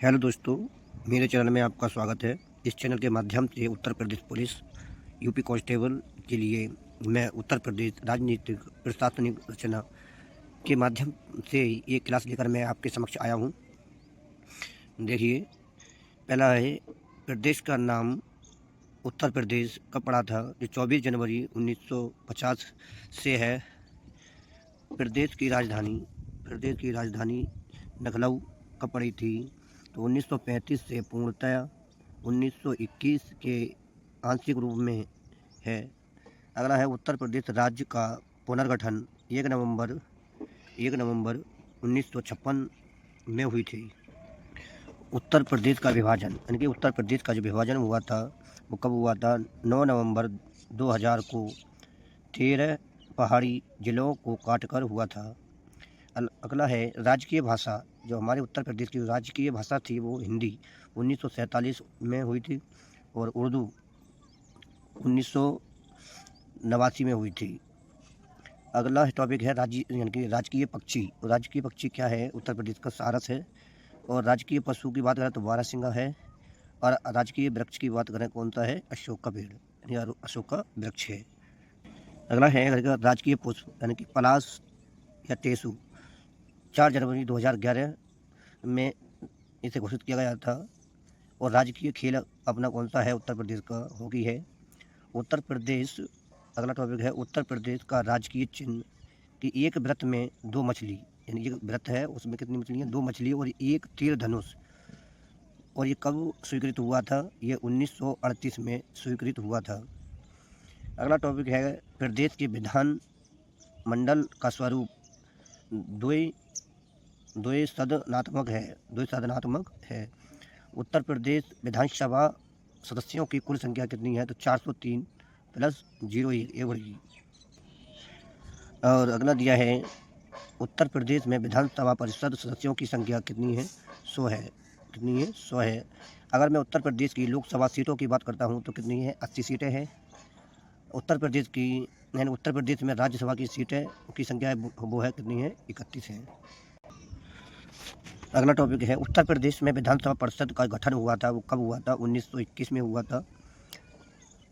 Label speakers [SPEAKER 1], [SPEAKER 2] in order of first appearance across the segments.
[SPEAKER 1] Hello दोस्तों, मेरे channel में आपका स्वागत है। इस चैनल के माध्यम से Uttar Pradesh police UP constable के लिए मैं उत्तर प्रदेश राजनीतिक प्रशासनिक रचना के माध्यम से ये क्लास लेकर मैं आपके समक्ष आया हूँ। देखिए, पहला है प्रदेश का नाम उत्तर प्रदेश कब पड़ा था, जो 24 जनवरी 1950 से है। प्रदेश की राजधानी लखनऊ कब पड़ी थी, तो 1935 से पूर्णतः 1921 के आंशिक रूप में है। अगला है उत्तर प्रदेश राज्य का पुनर्गठन 1 नवंबर 1956 में हुई थी। उत्तर प्रदेश का विभाजन, यानी कि उत्तर प्रदेश का जो विभाजन हुआ था वो कब हुआ था, 9 नवंबर 2000 को 13 पहाड़ी जिलों को काटकर हुआ था। अगला है राजकीय भाषा, जो हमारे उत्तर प्रदेश की राजकीय भाषा थी वो हिंदी 1947 में हुई थी और उर्दू 1989 में हुई थी। अगला टॉपिक है राज्य, यानी कि राजकीय पक्षी क्या है, उत्तर प्रदेश का सारस है। और राजकीय पशु की बात करें तो बारहसिंगा है। और राजकीय वृक्ष की बात करें कौन सा है, अशोक का पेड़ यानी अशोक का वृक्ष है। अगला है राजकीय पुष्प, यानी कि पलाश या टेसू 4 जनवरी 2011 में इसे घोषित किया गया था। और राजकीय खेल अपना कौन सा है, उत्तर प्रदेश का हॉकी है। उत्तर प्रदेश, अगला टॉपिक है उत्तर प्रदेश का राजकीय चिन्ह कि एक व्रत में 2 मछली, यानी एक व्रत है उसमें कितनी मछलियाँ, 2 मछली और एक तीर धनुष। और ये कब स्वीकृत हुआ था, ये 1938 में स्वीकृत हुआ था। अगला टॉपिक है प्रदेश के विधान मंडल का स्वरूप द्विसदनात्मक है। उत्तर प्रदेश विधानसभा सदस्यों की कुल संख्या कितनी है, तो 403 प्लस 01 बढ़ी। और अगला दिया है उत्तर प्रदेश में विधानसभा परिषद सदस्यों की संख्या कितनी है, 100 है। कितनी है, 100 है। अगर मैं उत्तर प्रदेश की लोकसभा सीटों की बात करता हूँ तो कितनी है, 80 सीटें हैं। उत्तर प्रदेश में राज्यसभा की सीटें की संख्या वो है कितनी है, 31 है। अगला टॉपिक है उत्तर प्रदेश में विधानसभा परिषद का गठन हुआ था, वो कब हुआ था, 1921 में हुआ था।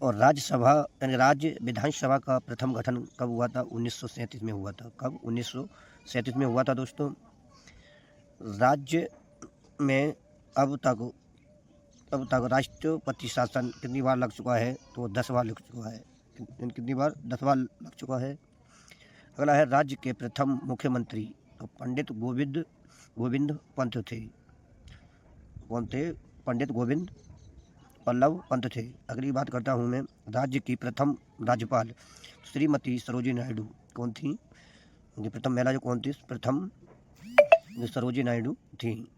[SPEAKER 1] और राज्य विधानसभा का प्रथम गठन कब हुआ था, 1937 में हुआ था। कब, 1937 में हुआ था दोस्तों। राज्य में अब तक राष्ट्रपति शासन कितनी बार लग चुका है, तो 10 बार लग चुका है। कितनी बार, 10 बार लग चुका है। अगला है राज्य के प्रथम मुख्यमंत्री, तो पंडित गोविंद पंत थे। कौन थे, पंडित गोविंद पल्लव पंत थे। अगली बात करता हूँ मैं राज्य की प्रथम राज्यपाल श्रीमती सरोजिनी नायडू कौन थी, प्रथम महिला जो कौन थी, प्रथम सरोजिनी नायडू थी।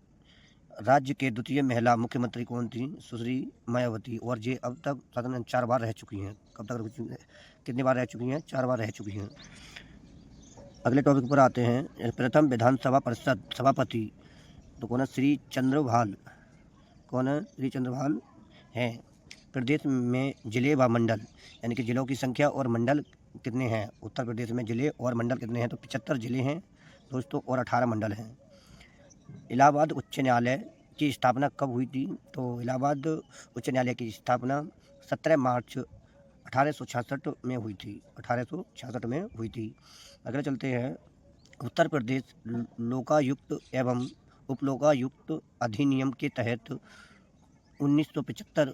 [SPEAKER 1] राज्य के द्वितीय महिला मुख्यमंत्री कौन थी, सुश्री मायावती। और ये अब तक सदन 4 बार रह चुकी हैं। कब तक, कितनी बार रह चुकी हैं, 4 बार रह चुकी हैं। अगले टॉपिक पर आते हैं प्रथम विधानसभा परिषद सभापति, तो कौन है, श्री चंद्रभाल। कौन है, श्री चंद्रभाल हैं। प्रदेश में जिले व मंडल, यानी कि जिलों की संख्या और मंडल कितने हैं, उत्तर प्रदेश में जिले और मंडल कितने हैं, तो 75 जिले हैं दोस्तों और 18 मंडल हैं। इलाहाबाद उच्च न्यायालय की स्थापना कब हुई थी, तो इलाहाबाद उच्च न्यायालय की स्थापना 17 मार्च 1866 में हुई थी। 1866 में हुई थी। अगले चलते हैं उत्तर प्रदेश लोकायुक्त एवं उपलोकायुक्त अधिनियम के तहत 1975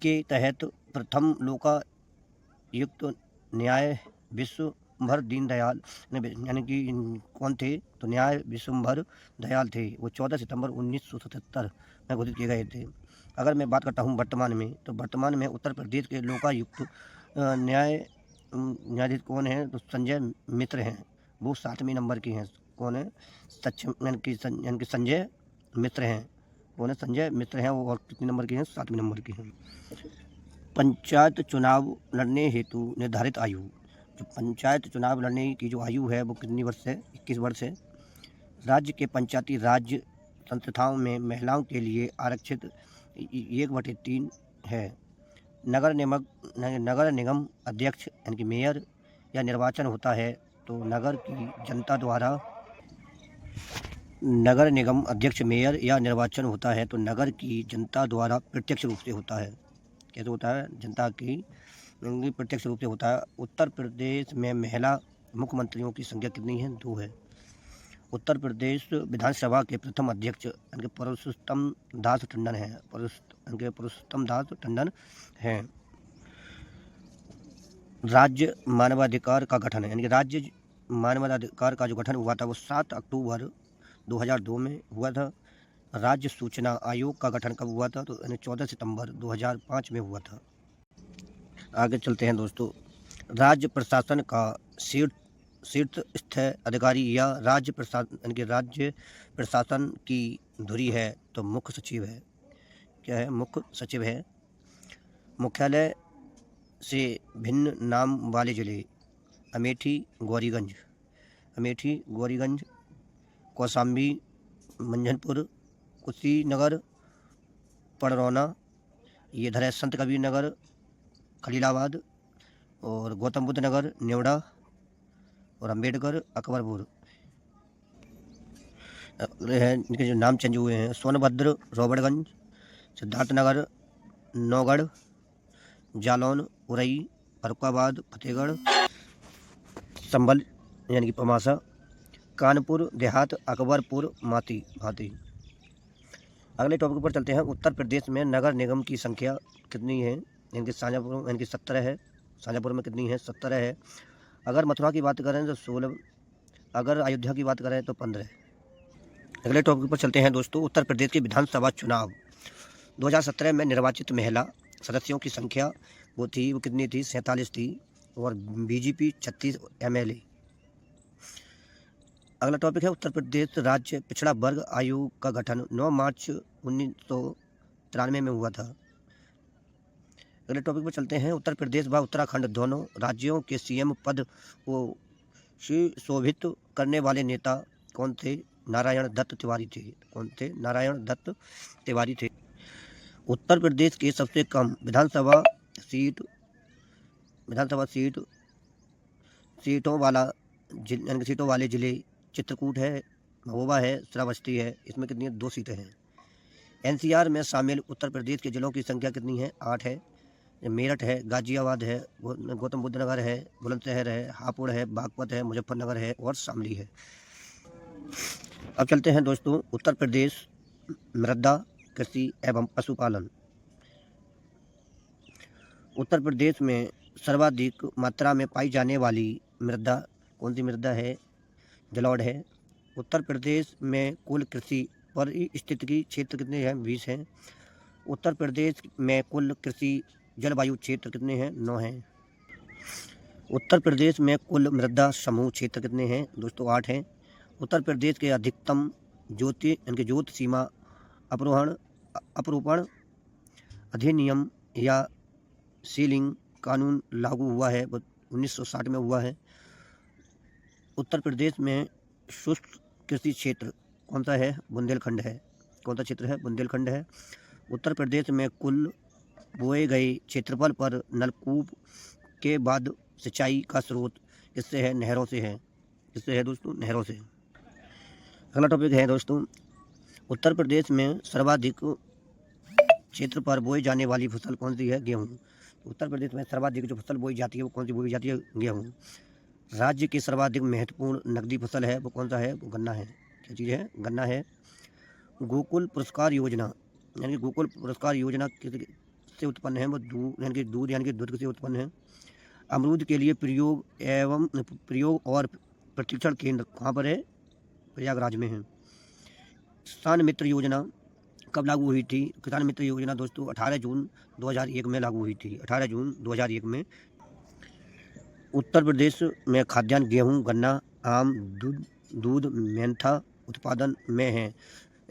[SPEAKER 1] के तहत प्रथम लोकायुक्त न्याय विश्वंभर दीनदयाल, यानी कि कौन थे, तो न्याय विश्वंभर दयाल थे। वो 14 सितंबर 1977 में घोषित किए गए थे। अगर मैं बात करता हूँ वर्तमान में, तो वर्तमान में उत्तर प्रदेश के लोकायुक्त न्यायाधीश कौन है, तो संजय मित्र हैं। वो 7वें नंबर के हैं। कौन है, यानी कि संजय मित्र हैं। कौन है, संजय मित्र हैं। वो और कितने नंबर के हैं, 7वें नंबर के हैं। पंचायत चुनाव लड़ने हेतु निर्धारित आयु, जो पंचायत चुनाव लड़ने की जो आयु है वो कितनी वर्ष है, 21 वर्ष है। राज्य के पंचायती राज संस्थाओं में महिलाओं के लिए आरक्षित 1/3 है। नगर निगम अध्यक्ष, यानी कि मेयर या निर्वाचन होता है, तो नगर की जनता द्वारा नगर निगम अध्यक्ष मेयर या निर्वाचन होता है तो नगर की जनता द्वारा प्रत्यक्ष रूप से होता है। कैसे होता है? जनता की प्रत्यक्ष रूप से होता है। उत्तर प्रदेश में महिला मुख्यमंत्रियों की संख्या कितनी है? 2 है। उत्तर प्रदेश विधानसभा के प्रथम अध्यक्ष इनके पुरुषोत्तम दास टंडन हैं। पुरुषोत्तम दास टंडन हैं। राज्य मानवाधिकार का गठन है, यानी कि राज्य मानवाधिकार का जो गठन हुआ था वो 7 अक्टूबर 2002 में हुआ था। राज्य सूचना आयोग का गठन कब हुआ था? तो 14 सितंबर 2005 में हुआ था। आगे चलते हैं दोस्तों। राज्य प्रशासन का शीर्षस्थ अधिकारी या राज्य प्रशासन की धुरी है तो मुख्य सचिव है। क्या है? मुख्य सचिव है। मुख्यालय से भिन्न नाम वाले जिले अमेठी, गौरीगंज, कौशाम्बी, मंझनपुर, कुशीनगर, पड़रौना, ये इधर है संत कबीर नगर, खलीलाबाद और गौतम बुद्ध नगर, नेवड़ा और अम्बेडकर, अकबरपुर। है इनके जो नाम चेंज हुए हैं: सोनभद्र, रॉबर्टगंज, सिद्धार्थनगर, नौगढ़, जालौन, उरई, फर्रुखाबाद, फतेहगढ़, संभल यानी कि पमासा, कानपुर देहात, अकबरपुर, माती। अगले टॉपिक पर चलते हैं। उत्तर प्रदेश में नगर निगम की संख्या कितनी है? इनके शाजापुर इनकी 17 है। शाजापुर में कितनी है? 17 है। अगर मथुरा की बात करें तो 16, अगर अयोध्या की बात करें तो 15। अगले टॉपिक पर चलते हैं दोस्तों। उत्तर प्रदेश के विधानसभा चुनाव 2017 में निर्वाचित महिला सदस्यों की संख्या वो कितनी थी? 47 थी। और बीजेपी 36 MLA। अगला टॉपिक है उत्तर प्रदेश राज्य पिछड़ा वर्ग आयोग का गठन 9 मार्च 1993 में हुआ था। अगले टॉपिक पर चलते हैं। उत्तर प्रदेश व उत्तराखंड दोनों राज्यों के CM पद को सुशोभित करने वाले नेता कौन थे? नारायण दत्त तिवारी थे। कौन थे? नारायण दत्त तिवारी थे। उत्तर प्रदेश के सबसे कम विधानसभा सीटों वाले जिले चित्रकूट है, महोबा है, श्रावस्ती है। इसमें कितनी है? 2 सीटें हैं। NCR में शामिल उत्तर प्रदेश के जिलों की संख्या कितनी है? 8 है। मेरठ है, गाजियाबाद है, गौतम बुद्ध नगर है, बुलंदशहर है, हापुड़ है, बागपत है, मुजफ्फरनगर है और शामली है। अब चलते हैं दोस्तों उत्तर प्रदेश मृदा कृषि एवं पशुपालन। उत्तर प्रदेश में सर्वाधिक मात्रा में पाई जाने वाली मृदा कौन सी मृदा है? जलौढ़ है। उत्तर प्रदेश में कुल कृषि पर स्थित की क्षेत्र कितने हैं? 20 हैं। उत्तर प्रदेश में कुल कृषि जलवायु क्षेत्र कितने हैं? 9 हैं। उत्तर प्रदेश में कुल मृदा समूह क्षेत्र कितने हैं? दोस्तों 8 हैं। उत्तर प्रदेश के अधिकतम ज्योत सीमा अपरूपण अधिनियम या सीलिंग कानून लागू हुआ है, 1960 में हुआ है। उत्तर प्रदेश में शुष्क कृषि क्षेत्र कौन सा है? बुंदेलखंड है। कौन सा क्षेत्र है? बुंदेलखंड है। उत्तर प्रदेश में कुल बोए गए क्षेत्रफल पर नलकूप के बाद सिंचाई का स्रोत किससे है? नहरों से है। किससे है दोस्तों? नहरों से। अगला टॉपिक है दोस्तों उत्तर प्रदेश में सर्वाधिक क्षेत्र पर बोई जाने वाली फसल कौन सी है? गेहूँ। उत्तर प्रदेश में सर्वाधिक जो फसल बोई जाती है वो कौन सी बोई जाती है? गेहूँ। राज्य की सर्वाधिक महत्वपूर्ण नकदी फसल है वो कौन सा है? वो गन्ना है। क्या चीज़ है? गन्ना है। गोकुल पुरस्कार योजना यानी कि गोकुल पुरस्कार योजना किससे उत्पन्न है? वो दूध यानी कि दुग्ध से उत्पन्न है। अमरूद के लिए प्रयोग और प्रशिक्षण केंद्र कहाँ पर है? प्रयागराज में है। किसान मित्र योजना कब लागू हुई थी? किसान मित्र योजना दोस्तों 18 जून 2001 में लागू हुई थी। 18 जून 2001 में। उत्तर प्रदेश में खाद्यान्न गेहूँ, गन्ना, आम, दूध, मेंथा उत्पादन में है,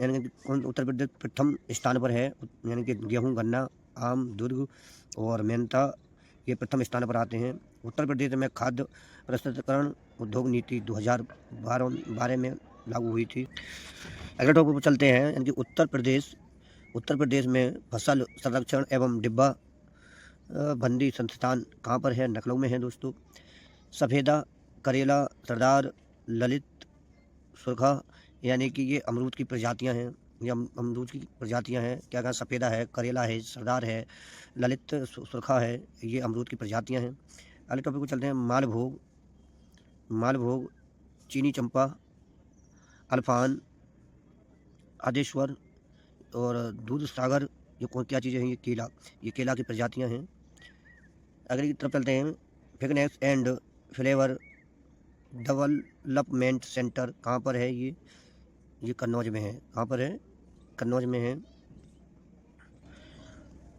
[SPEAKER 1] यानी कि उत्तर प्रदेश प्रथम स्थान पर है। यानी कि गेहूँ, गन्ना, आम, दूध और मेंथा ये प्रथम स्थान पर आते हैं। उत्तर प्रदेश में खाद्य प्रसंस्करण उद्योग नीति 2012 में लागू हुई थी। अगले टॉपिक पर चलते हैं। यानी कि उत्तर प्रदेश में फसल संरक्षण एवं डिब्बा बंदी संस्थान कहाँ पर है? लखनऊ में है दोस्तों। सफेदा, करेला, सरदार, ललित, सुरखा यानी कि ये अमरूद की प्रजातियां हैं। ये अमरूद की प्रजातियां हैं, क्या कहें, सफ़ेदा है, करेला है, सरदार है, ललित सुरखा है, ये अमरूद की प्रजातियां हैं। अगले टॉपिक को चलते हैं। मालभोग, मालभोग, चीनी चंपा, अल्फान, आदेश्वर और दूध सागर, ये कौन क्या चीज़ें हैं, ये केला की प्रजातियां हैं। अगली की तरफ चलते हैं। फिगनेस एंड फ्लेवर डेवलपमेंट सेंटर कहाँ पर है ये कन्नौज में है। कहाँ पर है? कन्नौज में है।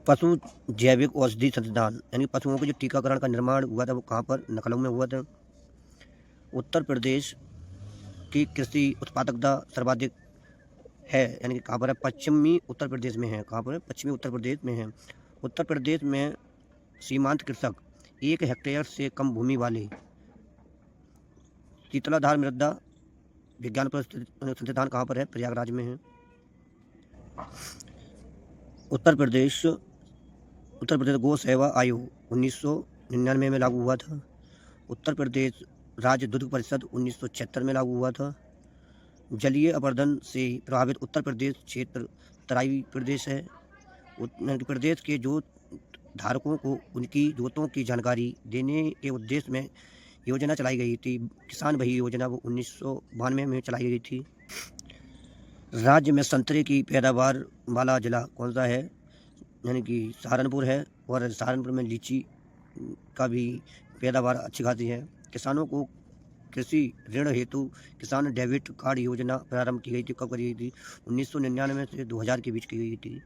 [SPEAKER 1] पशु जैविक औषधि संस्थान, यानी पशुओं के जो टीकाकरण का निर्माण हुआ था वो कहाँ पर? लखनऊ में हुआ था। उत्तर प्रदेश की कृषि उत्पादकता सर्वाधिक है, यानी कि कहाँ पर है? पश्चिमी उत्तर प्रदेश में है। कहाँ पर है? पश्चिमी उत्तर प्रदेश में है। उत्तर प्रदेश में सीमांत कृषक 1 हेक्टेयर से कम भूमि वाले शीतलाधार मृदा विज्ञान संस्थान कहाँ पर है? प्रयागराज में है। उत्तर प्रदेश गौ सेवा आयोग 1999 में लागू हुआ था। उत्तर प्रदेश राज्य दुग्ध परिषद 1976 में लागू हुआ था। जलीय अपर्दन से प्रभावित उत्तर प्रदेश क्षेत्र तराई प्रदेश है। प्रदेश के जोत धारकों को उनकी जोतों की जानकारी देने के उद्देश्य में योजना चलाई गई थी। किसान वही योजना वो 1992 में चलाई गई थी। राज्य में संतरे की पैदावार वाला जिला कौन सा है? यानी कि सहारनपुर है। और सहारनपुर में लीची का भी पैदावार अच्छी खासी है। किसानों को कृषि ऋण हेतु किसान डेबिट कार्ड योजना प्रारंभ की गई थी। कब करी गई थी? 1999 से 2000 के बीच की गई थी।